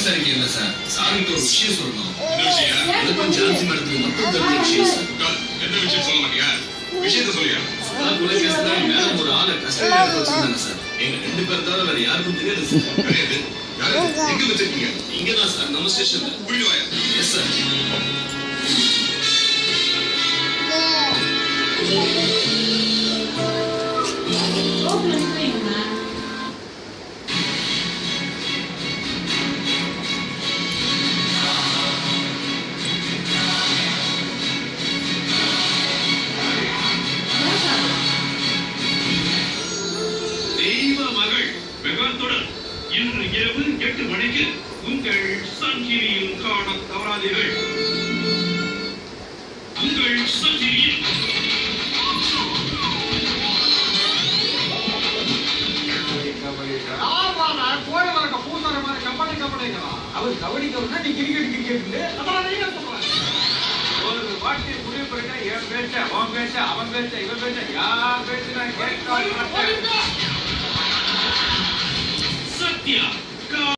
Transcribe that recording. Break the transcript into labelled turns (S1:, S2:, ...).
S1: விசாரிக்க இல்ல சார், சாருக்கு ஒரு விஷயம் சொல்லணும். எனக்கும் ஜான்சி மேடத்துக்கு மட்டும் தெரிஞ்ச விஷயம் சார்.
S2: என்ன விஷயம் சொல்ல மாட்டியா? விஷயத்த சொல்லியா?
S1: கொலை கேஸ்ல மேடம் ஒரு ஆளை கஸ்டடியில வச்சிருந்தாங்க சார். எங்க 2 பேர் தவிர வேற யாருக்கும் தெரியாது சார்.
S2: கிடையாது. யாரு? எங்க வச்சிருக்கீங்க?
S1: இங்கதான் சார், நம்ம ஸ்டேஷன்ல.
S2: புரியுது வாயா?
S1: Yes sir.
S2: இன்று இரவு 8 மணிக்கு உங்கள் சன் டிவியில் காண தவறாதீர்கள். உங்கள் சன் டிவியில்
S3: கோழி வளர்க்க பூசார மாதிரி கம்பெனிங்களா? அவர் கபடி கவுனா நீ கிரிக்கெட் ஒரு வாட்டி முடிவு பண்ணிட்டா என் பேச்ச, அவன் பேச்ச, அவன் பேச்ச, இவன் பேச்ச, யார் பேச்சு நான் கேட்க